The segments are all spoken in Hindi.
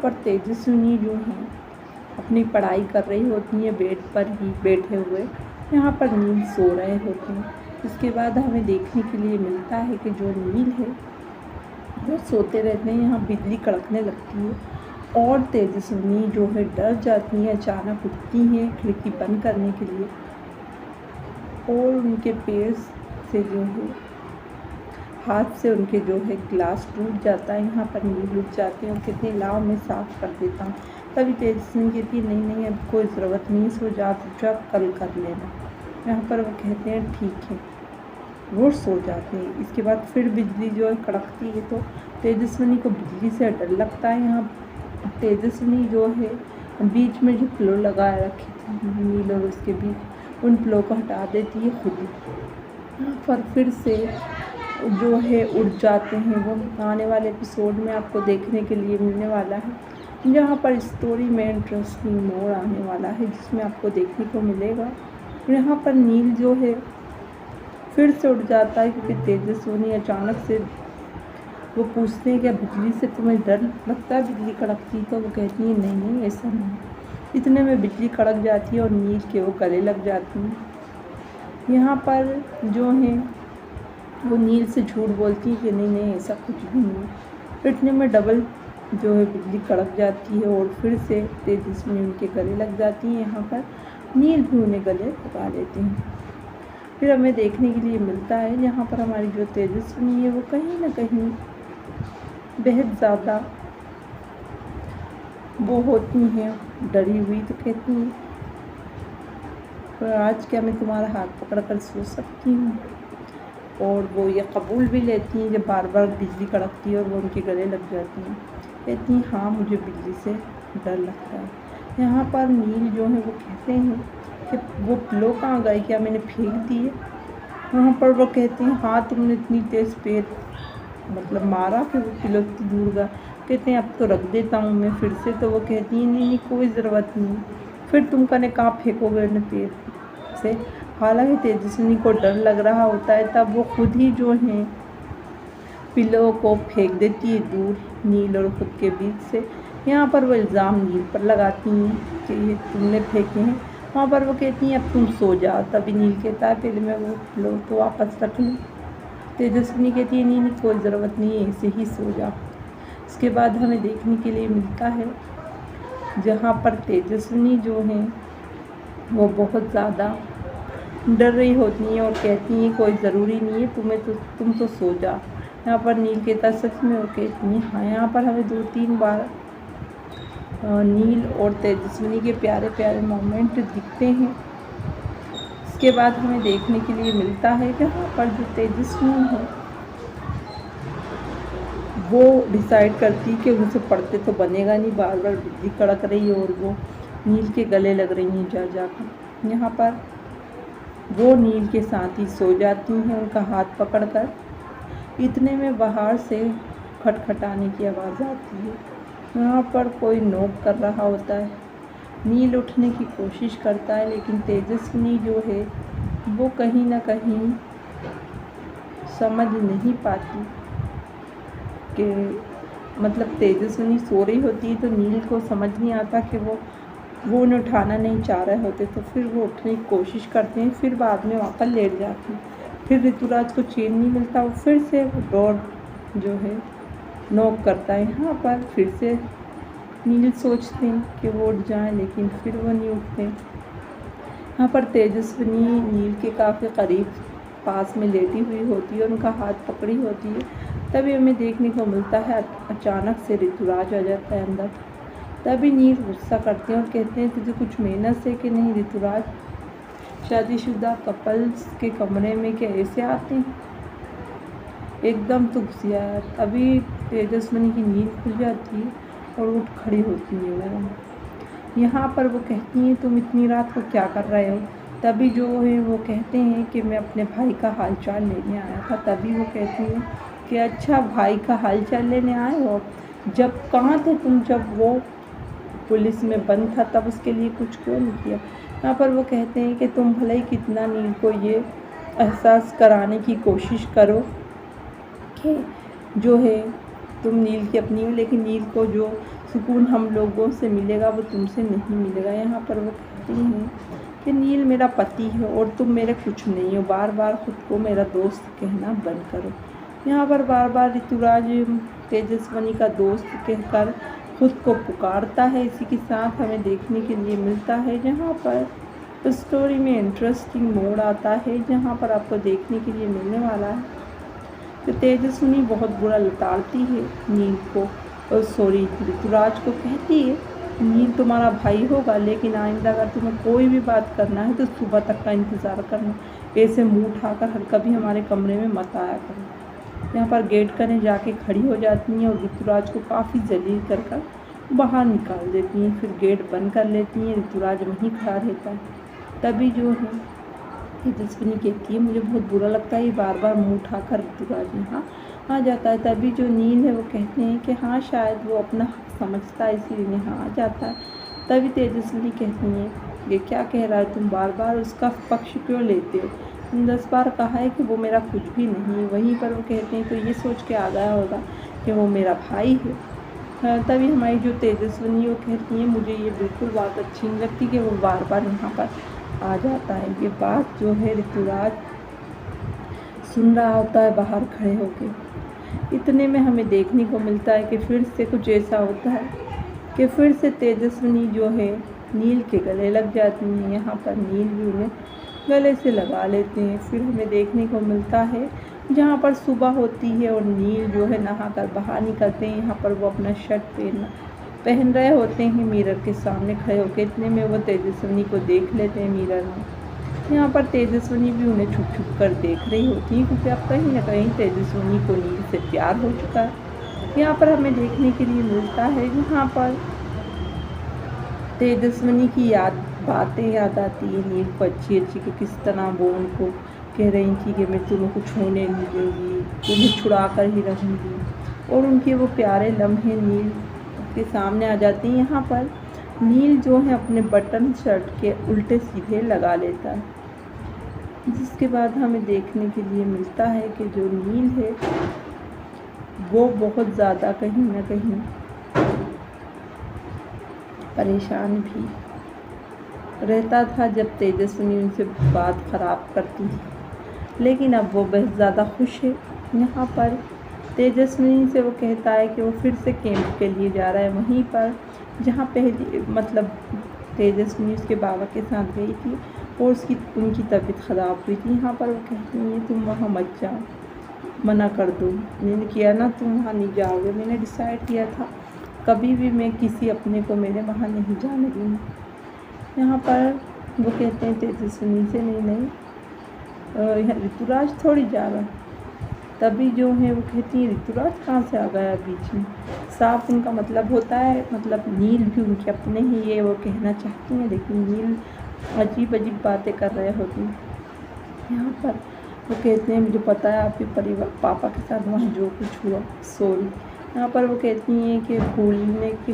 पर तेजस्विनी जो हैं अपनी पढ़ाई कर रही होती हैं बेड पर ही बैठे हुए। यहाँ पर नील सो रहे होते हैं। इसके बाद हमें देखने के लिए मिलता है कि जो नील है वो सोते रहते हैं। यहाँ बिजली कड़कने लगती है और तेजस्विनी जो है डर जाती हैं, अचानक उठती हैं खिड़की बंद करने के लिए और उनके पैर से जो है हाथ से उनके जो है ग्लास टूट जाता है। यहाँ पर नील उठ जाते हैं और कहते हैं लाओ मैं साफ़ कर देता हूँ। तभी तेजस्विनी कहती है नहीं अब कोई ज़रूरत नहीं, सो जा कल कर लेना। यहाँ पर वो कहते हैं ठीक है, वो सो जाते हैं। इसके बाद फिर बिजली जो है कड़कती है तो तेजस्विनी को बिजली से डर लगता है। यहाँ तेजस्विनी जो है बीच में जो प्लो लगा रखे थे नील और उसके बीच, उन प्लो को हटा देती है खुद ही। यहाँ पर फिर से जो है उड़ जाते हैं। वो आने वाले एपिसोड में आपको देखने के लिए मिलने वाला है, जहाँ पर स्टोरी में इंटरेस्टिंग मोड़ आने वाला है जिसमें आपको देखने को मिलेगा। यहाँ पर नील जो है फिर से उड़ जाता है क्योंकि तेजस्विनी अचानक से वो पूछते हैं क्या बिजली से तुम्हें डर लगता है बिजली कड़कती? तो वो कहती है नहीं ऐसा नहीं। इतने में बिजली कड़क जाती है और नील के वो गले लग जाती हैं। यहाँ पर जो है वो नील से झूठ बोलती है कि नहीं ऐसा कुछ भी नहीं। इतने में डबल जो है बिजली कड़क जाती है और फिर से तेजस्विनी उनके गले लग जाती हैं। यहाँ पर नील भी उन्हें गले लगा लेते हैं। फिर हमें देखने के लिए मिलता है जहाँ पर हमारी जो तेजस्विनी है वो कहीं ना कहीं बेहद ज़्यादा वो होती हैं डरी हुई। तो कहती हैं आज क्या मैं तुम्हारा हाथ पकड़ कर सो सकती हूँ? और वो ये कबूल भी लेती हैं जब बार बार बिजली कड़कती है और वो उनके गले लग जाती हैं। कहती हैं हाँ मुझे बिजली से डर लगता है। यहाँ पर नील जो है वो कहते हैं कि वो प्लो कहाँ गए, क्या मैंने फेंक दिए? वहाँ पर वो कहते हैं हाँ तुमने इतनी तेज़ पैर मतलब मारा कि वो पिलो दूर गया। कहते हैं अब तो रख देता हूँ मैं फिर से। तो वो कहती हैं नहीं कोई ज़रूरत नहीं, फिर तुम कने कहाँ फेंकोगे अपने पैर से। हालांकि तेजस्विनी को डर लग रहा होता है तब वो खुद ही जो है पिलो को फेंक देती है दूर नील और खुद के बीच से। यहाँ पर वो इल्ज़ाम नील पर लगाती हैं कि ये तुमने फेंके हैं। वहाँ पर वो कहती हैं अब तुम सो जाओ। तभी नील कहता है पहले मैं वो पिलो तो वापस रख लूँ। तेजस्विनी कहती है नहीं कोई ज़रूरत नहीं है, ऐसे ही सो जाओ। इसके बाद हमें देखने के लिए मिलता है जहाँ पर तेजस्विनी जो है वो बहुत ज़्यादा डर रही होती हैं और कहती हैं कोई ज़रूरी नहीं है तुम तो सो जाओ। यहाँ पर नील कहता सच में? वो कहती हैं हाँ। यहाँ पर हमें 2-3 बार नील और तेजस्विनी के प्यारे प्यारे मोमेंट दिखते हैं। इसके बाद हमें देखने के लिए मिलता है कि यहाँ पर जो तेजस्विनी है वो डिसाइड करती है कि उनसे पढ़ते तो बनेगा नहीं, बार बार बिजली कड़क रही है और वो नील के गले लग रही हैं जाकर। यहाँ पर वो नील के साथ ही सो जाती हैं उनका हाथ पकड़कर। इतने में बाहर से खटखटाने की आवाज़ आती है। यहाँ पर कोई नॉक कर रहा होता है। नील उठने की कोशिश करता है लेकिन तेजस्विनी जो है वो कहीं ना कहीं समझ नहीं पाती कि मतलब तेजस्विनी सो रही होती है तो नील को समझ नहीं आता कि वो उन्हें उठाना नहीं चाह रहे होते। तो फिर वो उठने की कोशिश करते हैं, फिर बाद में वापस लेट जाते हैं। फिर ऋतुराज को चैन नहीं मिलता, वो फिर से डोर जो है नॉक करता है। यहाँ पर फिर से नील सोचते हैं कि वो उठ जाएं लेकिन फिर वो नहीं उठते। यहाँ पर तेजस्विनी नील के काफ़ी करीब पास में लेटी हुई होती है और उनका हाथ पकड़ी होती है। तभी हमें देखने को मिलता है अचानक से ऋतुराज आ जाता है अंदर। तभी नील गुस्सा करते हैं और कहते हैं तुझे कुछ मेहनत से कि नहीं ऋतुराज, शादीशुदा कपल्स के कमरे में क्या ऐसे आते हैं? एकदम तो घुसिया है। तभी तेजस्विनी की नींद खुल जाती है और उठ खड़ी होती है। यहाँ पर वो कहती हैं तुम इतनी रात को क्या कर रहे हो? तभी जो है वो कहते हैं कि मैं अपने भाई का हालचाल लेने आया था। तभी वो कहती हैं कि अच्छा भाई का हालचाल लेने आए हो? जब कहाँ थे तुम जब वो पुलिस में बंद था, तब उसके लिए कुछ क्यों नहीं किया? यहाँ पर वो कहते हैं कि तुम भले ही कितना नील को ये एहसास कराने की कोशिश करो कि जो है तुम नील की अपनी हो, लेकिन नील को जो सुकून हम लोगों से मिलेगा वो तुमसे नहीं मिलेगा। यहाँ पर वो कहती हैं कि नील मेरा पति है और तुम मेरे कुछ नहीं हो। बार बार खुद को मेरा दोस्त कहना बंद करो। यहाँ पर बार बार ऋतुराज तेजस्विनी का दोस्त कहकर खुद को पुकारता है। इसी के साथ हमें देखने के लिए मिलता है जहाँ पर स्टोरी में इंटरेस्टिंग मोड़ आता है, जहाँ पर आपको देखने के लिए मिलने वाला है कि तेजस्विनी बहुत बुरा लताड़ती है नील को, और सॉरी ऋतुराज को कहती है नील तुम्हारा भाई होगा, लेकिन आइंदा अगर तुम्हें कोई भी बात करना है तो सुबह तक का इंतज़ार करना, ऐसे मुंह उठाकर हर कभी हमारे कमरे में मत आया करो। यहाँ पर गेट करें जाके खड़ी हो जाती हैं और ऋतुराज को काफ़ी जलील कर बाहर निकाल देती हैं। फिर गेट बंद कर लेती हैं। ऋतुराज वहीं खड़ा रहता है। तभी जो है तेजस्विनी कहती है मुझे बहुत बुरा लगता है, ये बार बार मुँह उठाकर ऋतुराज यहाँ आ जाता है। तभी जो नील है वो कहते हैं कि हाँ शायद वो अपना हक समझता है इसीलिए यहाँ आ जाता है। तभी तेजस्विनी कहती हैं ये क्या कह रहा है, तुम बार बार उसका पक्ष क्यों लेते हो, 10 बार कहा है कि वो मेरा कुछ भी नहीं है। वहीं पर वो कहते हैं तो ये सोच के आ गया होगा कि वो मेरा भाई है। तभी हमारी जो तेजस्विनी वो कहती हैं मुझे ये बिल्कुल बात अच्छी नहीं लगती कि वो बार बार यहाँ पर आ जाता है। ये बात जो है ऋतुराज सुन रहा होता है बाहर खड़े होके। इतने में हमें देखने को मिलता है कि फिर से कुछ ऐसा होता है कि फिर से तेजस्विनी जो है नील के गले लग जाती हैं। यहाँ पर नील भी उन्हें गले से लगा लेते हैं। फिर हमें देखने को मिलता है जहाँ पर सुबह होती है और नील जो है नहाकर बाहर निकलते हैं। यहाँ पर वो अपना शर्ट पहन रहे होते हैं मिरर के सामने खड़े होकर। इतने में वो तेजस्विनी को देख लेते हैं मिरर में। यहाँ पर तेजस्विनी भी उन्हें छुप छुप कर देख रही होती है, क्योंकि अब कहीं ना कहीं तेजस्विनी को नील से प्यार हो चुका है। यहाँ पर हमें देखने के लिए मिलता है जहाँ पर तेजस्विनी की बातें याद आती है नील को अच्छी कि किस तरह वो उनको कह रही थी कि मैं तुम्हें कुछ होने नहीं दूँगी, तुम्हें छुड़ा कर ही रहूँगी, और उनके वो प्यारे लम्हे नील के सामने आ जाते हैं। यहाँ पर नील जो है अपने बटन शर्ट के उल्टे सीधे लगा लेता है, जिसके बाद हमें देखने के लिए मिलता है कि जो नील है वो बहुत ज़्यादा कहीं ना कहीं परेशान भी रहता था जब तेजस्विनी उनसे बात ख़राब करती थी, लेकिन अब वो बहुत ज़्यादा खुश है। यहाँ पर तेजस्विनी से वो कहता है कि वो फिर से कैंप के लिए जा रहा है, वहीं पर जहाँ पहले मतलब तेजस्विनी उसके बाबा के साथ गई थी और उनकी तबीयत ख़राब हुई थी। यहाँ पर वो कहती हैं तुम वहाँ मत जाओ, मना कर दो, मैंने किया ना तुम वहाँ नहीं जाओगे, मैंने डिसाइड किया था कभी भी मैं किसी अपने को मेरे वहाँ नहीं जाने दूँगी। यहाँ पर वो कहते हैं तेजस्विनी से नहीं ऋतुराज थोड़ी जा रहा है। तभी जो है वो कहती है ऋतुराज कहाँ से आ गया बीच में। साफ उनका मतलब होता है, मतलब नील भी उनके अपने ही ये वो कहना चाहती हैं, लेकिन नील अजीब अजीब बातें कर रहे होती हैं। यहाँ पर वो कहते हैं मुझे पता है आपके परिवार पापा के साथ वहाँ जो कुछ हुआ सॉरी। यहाँ पर वो कहती हैं कि भूलने की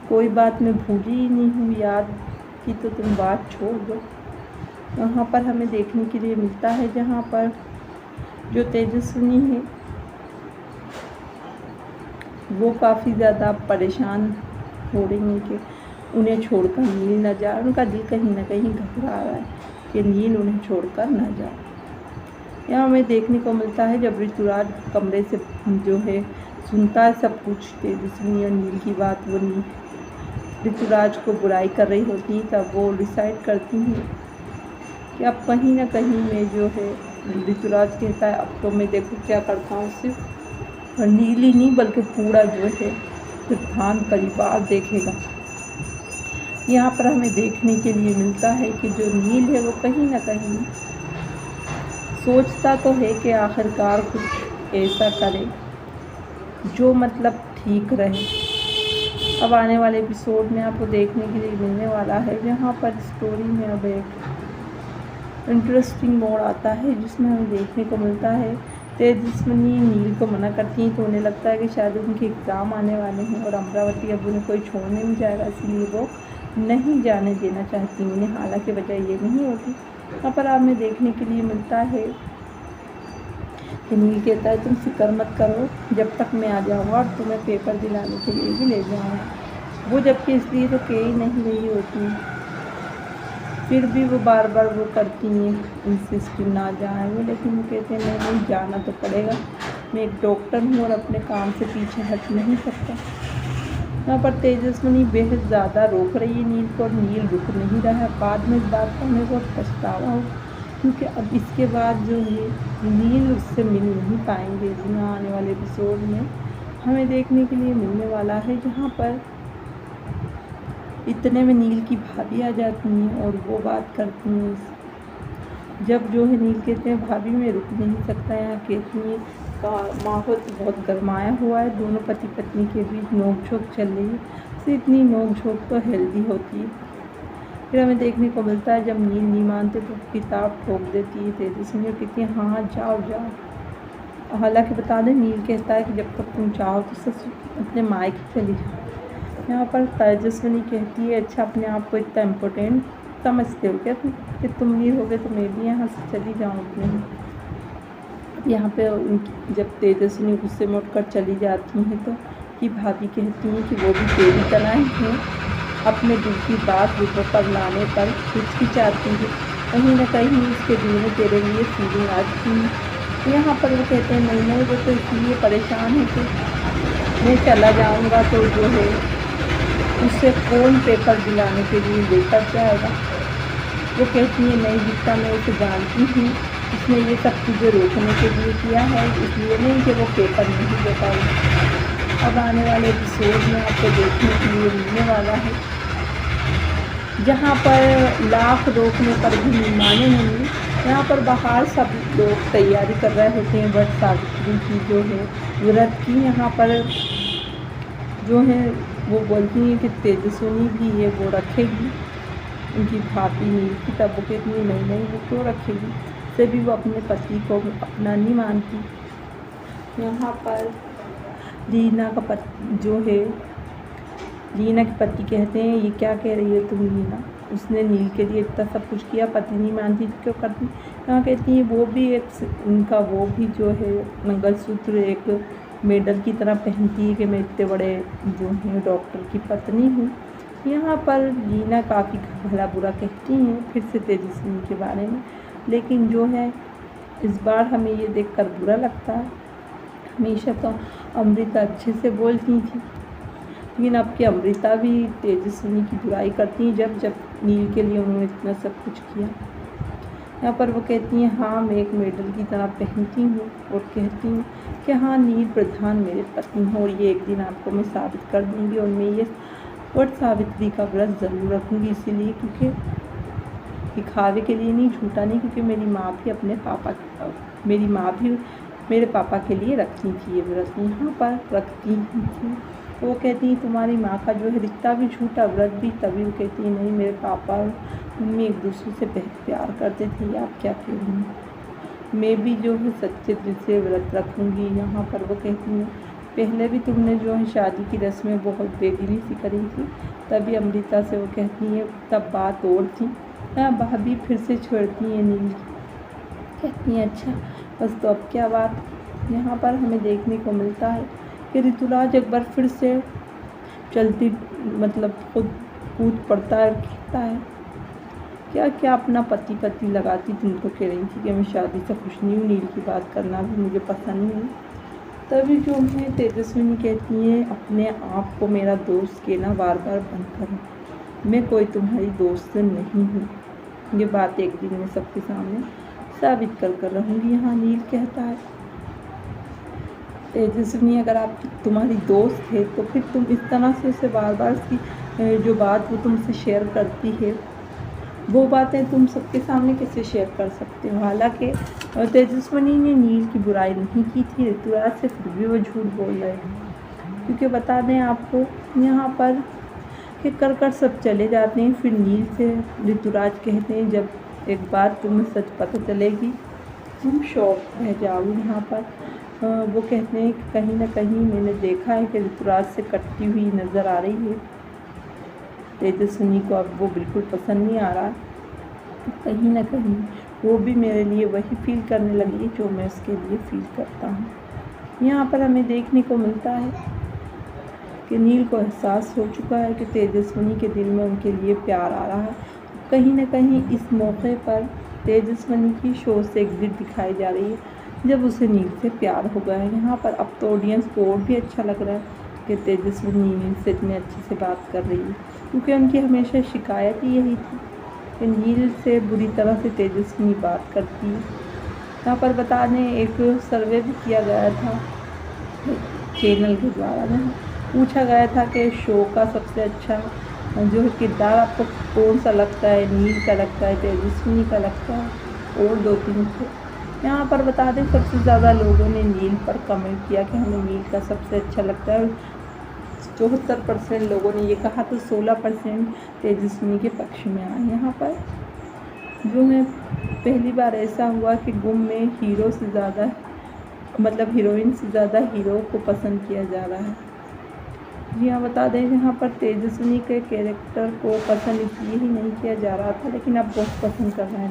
कोई बात मैं भूली ही नहीं हूँ, याद की तो तुम बात छोड़ दो। यहाँ पर हमें देखने के लिए मिलता है जहाँ पर जो तेजस्विनी है वो काफ़ी ज़्यादा परेशान हो रही हैं कि उन्हें छोड़कर नील न जाए। उनका दिल कहीं ना कहीं घबरा रहा है कि नील उन्हें छोड़कर न जाए। यहाँ हमें देखने को मिलता है जब ऋतुराज कमरे से जो है सुनता है सब कुछ तेजस्विनी और नील की बात, वो ऋतुराज को बुराई कर रही होती है, तब वो डिसाइड करती हैं कि अब कहीं ना कहीं मैं जो है ऋतुराज कहता है अब तो मैं देखो क्या करता हूँ, सिर्फ और नील ही नहीं बल्कि पूरा जो है सिद्धांत परिवार देखेगा। यहाँ पर हमें देखने के लिए मिलता है कि जो नील है वो कहीं ना कहीं सोचता तो है कि आखिरकार कुछ ऐसा करे जो मतलब ठीक रहे। अब आने वाले एपिसोड में आपको देखने के लिए मिलने वाला है जहाँ पर स्टोरी में अब एक इंटरेस्टिंग मोड़ आता है, जिसमें हमें देखने को मिलता है तेजस्विनी नील को मना करती हैं तो उन्हें लगता है कि शायद उनके एग्ज़ाम आने वाले हैं और अमरावती अब उन्हें कोई छोड़ने नहीं जाएगा, इसलिए वो नहीं जाने देना चाहती उन्हें। हालांकि वजह ये नहीं होती। यहाँ पर हमें देखने के लिए मिलता है कि नील कहता है तुम फिक्र मत करो, जब तक मैं आ जाऊँगा और तुम्हें पेपर दिलाने के लिए ही ले जाऊँगा। वो जबकि इसलिए तो कह ही नहीं रही होती, फिर भी वो बार बार वो करती हैं इंसिस्ट ना जाए वो, लेकिन वो कहते हैं नहीं नहीं जाना तो पड़ेगा, मैं एक डॉक्टर हूँ और अपने काम से पीछे हट नहीं सकता। यहाँ पर तेजस्विनी बेहद ज़्यादा रोक रही है नील को और नील रुक नहीं रहा है। बाद में इस बात का हमें बहुत पछतावा हो, क्योंकि अब इसके बाद जो है नील उससे मिल नहीं पाएंगे। जहाँ आने वाले एपिसोड में हमें देखने के लिए मिलने वाला है, जहाँ पर इतने में नील की भाभी आ जाती हैं और वो बात करती हैं। जब जो है नील कहते हैं भाभी मैं रुक नहीं सकता, यहाँ कहती हैं का माहौल बहुत गरमाया हुआ है, दोनों पति पत्नी के बीच नोक झोंक चल रही है। इससे इतनी नोक झोंक तो हेल्दी होती है। फिर हमें देखने को मिलता है जब नील नहीं मानते तो किताब ठोक देती है तेजस्विनी और कहती है हाँ जाओ जाओ। हालांकि बता दें नील कहता है कि जब तक तुम चाहो तो सच अपने मायके चली जाओ। यहाँ पर तेजस्विनी कहती है अच्छा अपने आप को इतना इम्पोर्टेंट समझते हो क्या तुम, कि तुम नील हो गए तो मैं भी यहाँ से चली जाऊँ अपने। यहाँ पे जब तेजस्विनी गुस्से में उठकर चली जाती हैं तो कि भाभी कहती हैं कि वो भी तेरी तरह ही हैं, अपने दिल की बात दूसरों पर लाने पर हिचकिचाती है, कहीं ना कहीं उसके दिल में तेरे लिए फीलिंग आती है। यहाँ पर वो कहते हैं नहीं नहीं वो तो इसलिए परेशान है कि मैं चला जाऊँगा तो जो है उससे कौन पेपर दिलाने के लिए लेकर जाएगा। वो कहती है नहीं जितना मैं उसे जानती हूँ उसने ये सब चीज़ें रोकने के लिए किया है, इसलिए नहीं कि वो पेपर नहीं दे पाई। अब आने वाले एपिसोड में आपको देखने के लिए मिलने वाला है जहाँ पर लाख रोकने पर भी माने नहीं। यहाँ पर बाहर सब लोग तैयारी कर रहे होते हैं वट सावित्री की जो है व्रत की। यहाँ पर जो है वो बोलती हैं कि तेजस्विनी भी है वो रखेगी उनकी भाभी नील की, तब वो कहती है नहीं नहीं वो क्यों रखेगी, से भी वो अपने पति को अपना नहीं मानती। यहाँ पर लीना का पति जो है लीना के पति कहते हैं ये क्या कह रही है तुम लीना, उसने नील के लिए इतना सब कुछ किया, पति नहीं मानती तो क्यों करती। यहाँ कहती हैं वो भी एक उनका वो भी जो है मंगलसूत्र एक मेडल की तरह पहनती है कि मैं इतने बड़े जो है डॉक्टर की पत्नी हूँ। यहाँ पर लीना काफ़ी भला बुरा कहती हैं फिर से तेजस्विनी के बारे में, लेकिन जो है इस बार हमें ये देखकर बुरा लगता है। हमेशा तो अमृता अच्छे से बोलती थी, लेकिन अब की अमृता भी तेजस्विनी की बुराई करती हैं जब जब नील के लिए उन्होंने इतना सब कुछ किया। यहाँ पर वो कहती हैं हाँ मैं एक मेडल की तरह पहनती हूँ और कहती हूँ कि हाँ नील प्रधान मेरे पत्नी हो और ये एक दिन आपको मैं साबित कर दूँगी और मैं ये वट सावित्री का व्रत ज़रूर रखूँगी, इसीलिए क्योंकि दिखावे के लिए नहीं, झूठा नहीं, क्योंकि मेरी माँ भी मेरे पापा के लिए रखती थी ये व्रत, यहाँ पर रखती थी। तो वो कहती हैं तुम्हारी माँ का जो है रिश्ता भी झूठा व्रत भी, तभी वो कहती है नहीं मेरे पापा और मम्मी एक दूसरे से बहुत प्यार करते थे, आप क्या कह रही हैं, मैं भी जो है सच्चे दिल से व्रत रखूँगी। यहाँ पर वो कहती हैं पहले भी तुमने जो है शादी की रस्में बहुत बेदिली सी करी थी, तभी अमृता से वो कहती हैं तब बात और थी। भाभी फिर से छोड़ती हैं नील की, कहती हैं अच्छा बस तो अब क्या बात। यहाँ पर हमें देखने को मिलता है कि ऋतुराज एक बार फिर से चलती मतलब खुद कूद पड़ता है, कहता है क्या क्या अपना पति पति लगाती, तुम तो कह रही थी कि मैं शादी से खुश नहीं हूँ, नील की बात करना भी मुझे पसंद नहीं। तभी जो है तेजस्विनी कहती हैं अपने आप को मेरा दोस्त कहना बार बार बंद करो, मैं कोई तुम्हारी दोस्त नहीं हूँ, ये बात एक दिन में सबके सामने साबित कर रहूँगी। यहाँ नील कहता है तेजस्विनी अगर आप तुम्हारी दोस्त है तो फिर तुम इस तरह से उसे बार बार उसकी जो बात वो तुमसे शेयर करती है वो बातें तुम सबके सामने कैसे शेयर कर सकते हो। हालांकि तेजस्विनी ने नील की बुराई नहीं की थी ऋतुराज से, फिर भी वो झूठ बोल रहे हैं, क्योंकि बता दें आपको यहाँ पर कि कर सब चले जाते हैं। फिर नील से ऋतुराज कहते हैं जब एक बार तुम्हें सच पता चलेगी तुम शौक रह जाओगे। यहाँ पर वो कहते हैं कि कहीं ना कहीं मैंने देखा है कि ऋतुराज से कटती हुई नज़र आ रही है तेजस्विनी को, अब वो बिल्कुल पसंद नहीं आ रहा, कहीं ना कहीं वो भी मेरे लिए वही फील करने लगी जो मैं उसके लिए फील करता हूँ। यहाँ पर हमें देखने को मिलता है कि नील को एहसास हो चुका है कि तेजस्विनी के दिल में उनके लिए प्यार आ रहा है। कहीं ना कहीं इस मौके पर तेजस्विनी की शो से एग्जिट दिखाई जा रही है जब उसे नील से प्यार हो गया है। यहाँ पर अब तो ऑडियंस को और भी अच्छा लग रहा है कि तेजस्विनी नील से इतने अच्छे से बात कर रही है, क्योंकि उनकी हमेशा शिकायत ही यही थी कि नील से बुरी तरह से तेजस्विनी बात करती है। यहाँ पर बता दें, एक सर्वे भी किया गया था चैनल के द्वारा, में पूछा गया था कि शो का सबसे अच्छा जो किरदार आपको कौन सा लगता है, नील का लगता है, तेजस्विनी का लगता है, और 2-3 थे। यहाँ पर बता दें सबसे ज़्यादा लोगों ने नील पर कमेंट किया कि हमें नील का सबसे अच्छा लगता है। 74% लोगों ने ये कहा, तो 16% तेजस्विनी के पक्ष में आए। यहाँ पर जो है पहली बार ऐसा हुआ कि गुम में हीरो से ज़्यादा मतलब हीरोइन से ज़्यादा हीरो को पसंद किया जा रहा है। जी हाँ, बता दें यहाँ पर तेजस्विनी के कैरेक्टर को पसंद इसलिए ही नहीं किया जा रहा था, लेकिन अब बहुत पसंद कर रहे हैं।